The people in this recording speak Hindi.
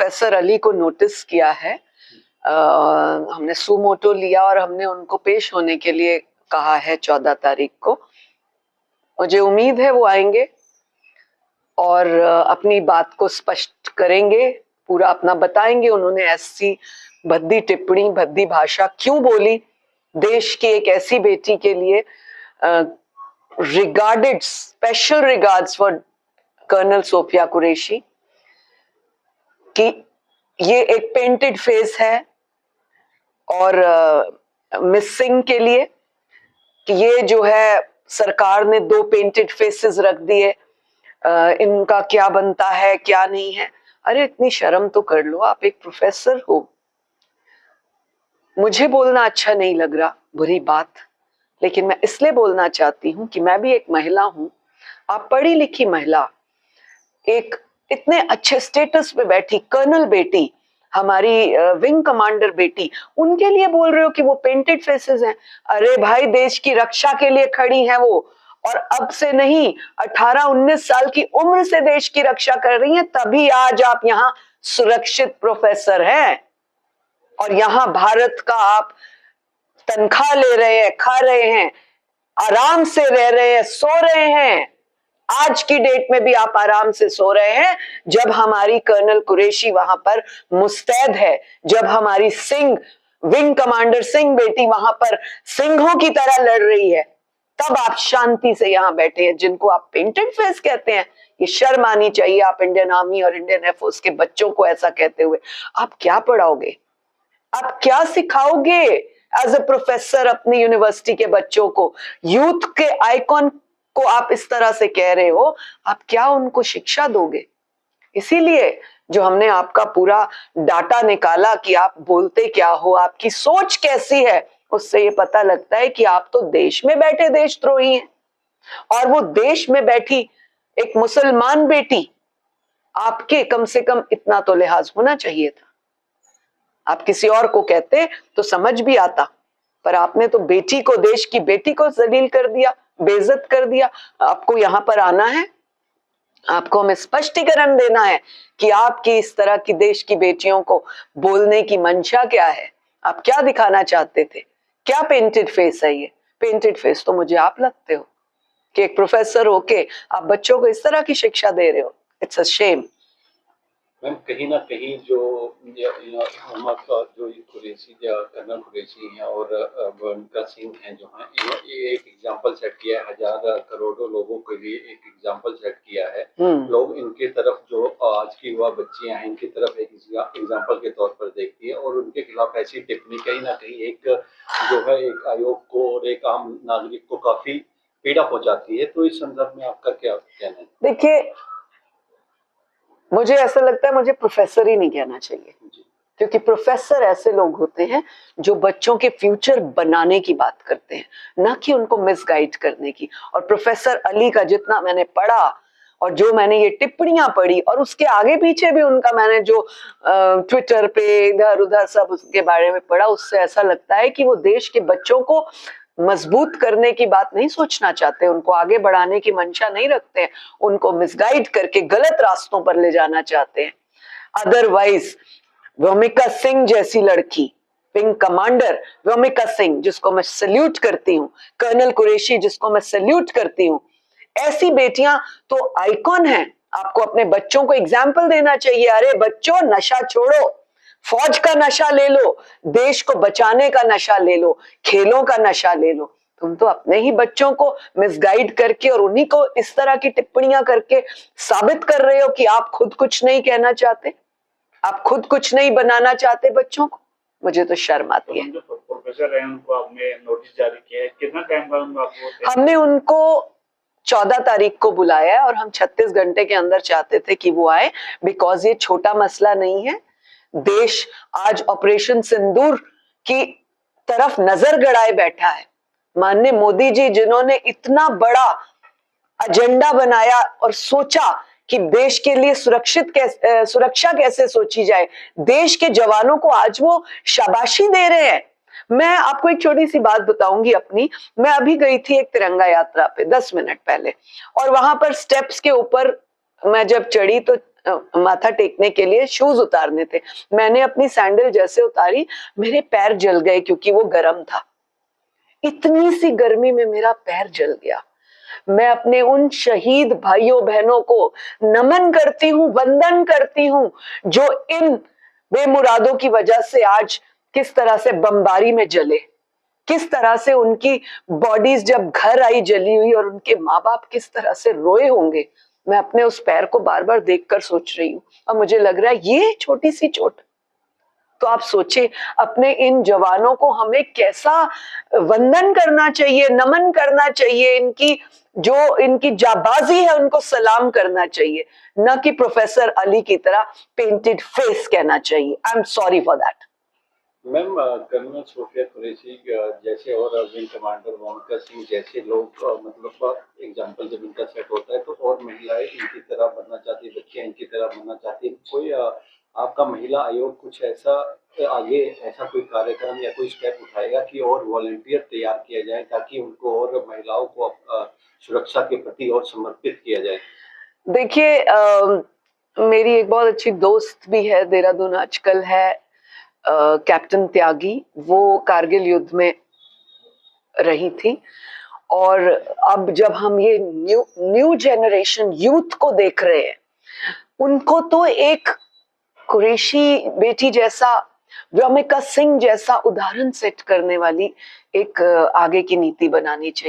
प्रोफेसर अली को नोटिस किया है। हमने सुमोटो लिया और हमने उनको पेश होने के लिए कहा है 14 तारीख को। मुझे उम्मीद है वो आएंगे और अपनी बात को स्पष्ट करेंगे, पूरा अपना बताएंगे उन्होंने ऐसी भद्दी टिप्पणी, भद्दी भाषा क्यों बोली देश की एक ऐसी बेटी के लिए। Regarded, special regards for colonel Sofiya Qureshi कि ये एक पेंटेड फेस है और मिस सिंह के लिए कि ये जो है सरकार ने 2 पेंटेड फेसेस रख दिए, इनका क्या बनता है क्या नहीं है। अरे इतनी शर्म तो कर लो, आप एक प्रोफेसर हो। मुझे बोलना अच्छा नहीं लग रहा, बुरी बात, लेकिन मैं इसलिए बोलना चाहती हूँ कि मैं भी एक महिला हूँ। आप पढ़ी लिखी महिला, एक इतने अच्छे स्टेटस पे बैठी कर्नल बेटी, हमारी विंग कमांडर बेटी, उनके लिए बोल रहे हो कि वो पेंटेड फेसेस हैं। अरे भाई, देश की रक्षा के लिए खड़ी हैं वो, और अब से नहीं 18-19 साल की उम्र से देश की रक्षा कर रही हैं, तभी आज आप यहाँ सुरक्षित प्रोफेसर हैं और यहाँ भारत का आप तनख्वाह ले रहे हैं, खा रहे हैं, आराम से रह रहे हैं, सो रहे हैं। आज की डेट में भी आप आराम से सो रहे हैं जब हमारी कर्नल कुरैशी वहां पर मुस्तैद है, जब हमारी सिंह विंग कमांडर सिंह बेटी वहां पर सिंहों की तरह लड़ रही है, तब आप शांति से यहाँ बैठे हैं। जिनको आप पेंटेड फेस कहते हैं, ये शर्म आनी चाहिए। आप इंडियन आर्मी और इंडियन एयरफोर्स के बच्चों को ऐसा कहते हुए आप क्या पढ़ाओगे, आप क्या सिखाओगे एज अ प्रोफेसर अपनी यूनिवर्सिटी के बच्चों को? यूथ के आइकॉन को आप इस तरह से कह रहे हो, आप क्या उनको शिक्षा दोगे? इसीलिए जो हमने आपका पूरा डाटा निकाला कि आप बोलते क्या हो, आपकी सोच कैसी है, उससे ये पता लगता है कि आप तो देश में बैठे देशद्रोही हैं। और वो देश में बैठी एक मुसलमान बेटी, आपके कम से कम इतना तो लिहाज होना चाहिए था। आप किसी और को कहते तो समझ भी आता, पर आपने तो बेटी को, देश की बेटी को जलील कर दिया, बेइज्जत कर दिया। आपको यहाँ पर आना है, आपको हमें स्पष्टीकरण देना है कि आपकी इस तरह की देश की बेटियों को बोलने की मंशा क्या है, आप क्या दिखाना चाहते थे? क्या पेंटेड फेस है ये? पेंटेड फेस तो मुझे आप लगते हो कि एक प्रोफेसर होके आप बच्चों को इस तरह की शिक्षा दे रहे हो। It's a shame. मैम, कहीं ना कहीं जो कुरैशी कर्नल कुरैशी हैं और बलका सिंह हैं जो हैं, ये एक एग्जाम्पल सेट किया है, हजार करोड़ों लोगों के लिए एक एग्जाम्पल सेट किया है। लोग इनके तरफ, जो आज की युवा बच्चियां हैं, इनकी तरफ एक एग्जाम्पल के तौर पर देखती है और उनके खिलाफ ऐसी टिप्पणी कहीं ना कहीं एक जो है एक आयोग को और एक आम नागरिक को काफी पीड़ा पहुंचाती है। तो इस संदर्भ में आपका क्या कहना है? देखिए, मुझे ऐसा लगता है मुझे प्रोफेसर ही नहीं कहना चाहिए, क्योंकि प्रोफेसर ऐसे लोग होते हैं जो बच्चों के फ्यूचर बनाने की बात करते हैं, ना कि उनको मिसगाइड करने की। और प्रोफेसर अली का जितना मैंने पढ़ा और जो मैंने ये टिप्पणियां पढ़ी और उसके आगे पीछे भी उनका मैंने जो ट्विटर पे इधर उधर सब उसके बारे में पढ़ा, उससे ऐसा लगता है कि वो देश के बच्चों को मजबूत करने की बात नहीं सोचना चाहते, उनको आगे बढ़ाने की मंशा नहीं रखते हैं, उनको मिसगाइड करके गलत रास्तों पर ले जाना चाहते हैं। अदरवाइज व्योमिका सिंह जैसी लड़की, विंग कमांडर व्योमिका सिंह, जिसको मैं सल्यूट करती हूँ, कर्नल कुरैशी जिसको मैं सल्यूट करती हूँ, ऐसी बेटियां तो आइकॉन हैं। आपको अपने बच्चों को एग्जाम्पल देना चाहिए। अरे बच्चों, नशा छोड़ो, फौज का नशा ले लो, देश को बचाने का नशा ले लो, खेलों का नशा ले लो। तुम तो अपने ही बच्चों को मिसगाइड करके और उन्हीं को इस तरह की टिप्पणियां करके साबित कर रहे हो कि आप खुद कुछ नहीं कहना चाहते, आप खुद कुछ नहीं बनाना चाहते बच्चों को। मुझे तो शर्म आती है। जो प्रोफेसर हैं उनको आपने नोटिस जारी किया है, कितना टाइम बाद उनको? हमने उनको 14 तारीख को बुलाया है और हम 36 घंटे के अंदर चाहते थे कि वो आए, बिकॉज ये छोटा मसला नहीं है। देश आज ऑपरेशन सिंदूर की तरफ नजर गड़ाए बैठा है। माननीय मोदी जी, जिन्होंने इतना बड़ा एजेंडा बनाया और सोचा कि देश के लिए सुरक्षा कैसे सोची जाए, देश के जवानों को आज वो शाबाशी दे रहे हैं। मैं आपको एक छोटी सी बात बताऊंगी अपनी। मैं अभी गई थी एक तिरंगा यात्रा पे 10 मिनट पहले, और वहां पर स्टेप्स के ऊपर मैं जब चढ़ी तो माथा टेकने के लिए शूज उतारने थे। मैंने अपनी सैंडल जैसे उतारी, मेरे पैर जल गए क्योंकि वो गर्म था। इतनी सी गर्मी में मेरा पैर जल गया। मैं अपने उन शहीद भाइयों बहनों को नमन करती हूँ, वंदन करती हूँ, जो इन बेमुरादों की वजह से आज किस तरह से बमबारी में जले, किस तरह से उनकी बॉडीज जब घर आई जली हुई और उनके माँ बाप किस तरह से रोए होंगे। मैं अपने उस पैर को बार बार देखकर सोच रही हूँ और मुझे लग रहा है ये छोटी सी चोट। तो आप सोचिए अपने इन जवानों को हमें कैसा वंदन करना चाहिए, नमन करना चाहिए, इनकी जाबाजी है उनको सलाम करना चाहिए, न कि प्रोफेसर अली की तरह पेंटेड फेस कहना चाहिए। I am sorry for that. Ma'am, colonel Sofiya Qureshi जैसे और विंग कमांडर मोनिका सिंह जैसे लोग मतलब एग्जाम्पल जब इनका सेट होता है तो और महिलाएं इनकी तरह बनना चाहती है, बच्चियां इनकी तरह बनना चाहती है। कोई आपका महिला आयोग कुछ ऐसा आगे ऐसा कोई कार्यक्रम या कोई स्टेप उठाएगा कि और वॉलंटियर तैयार किया जाए ताकि उनको और महिलाओं को सुरक्षा के प्रति और समर्पित किया जाए? देखिए, मेरी एक बहुत अच्छी दोस्त भी है, देहरादून आजकल है, कैप्टन त्यागी। वो कारगिल युद्ध में रही थी और अब जब हम ये न्यू जनरेशन यूथ को देख रहे हैं, उनको तो एक कुरैशी बेटी जैसा, व्योमिका सिंह जैसा उदाहरण सेट करने वाली एक आगे की नीति बनानी चाहिए।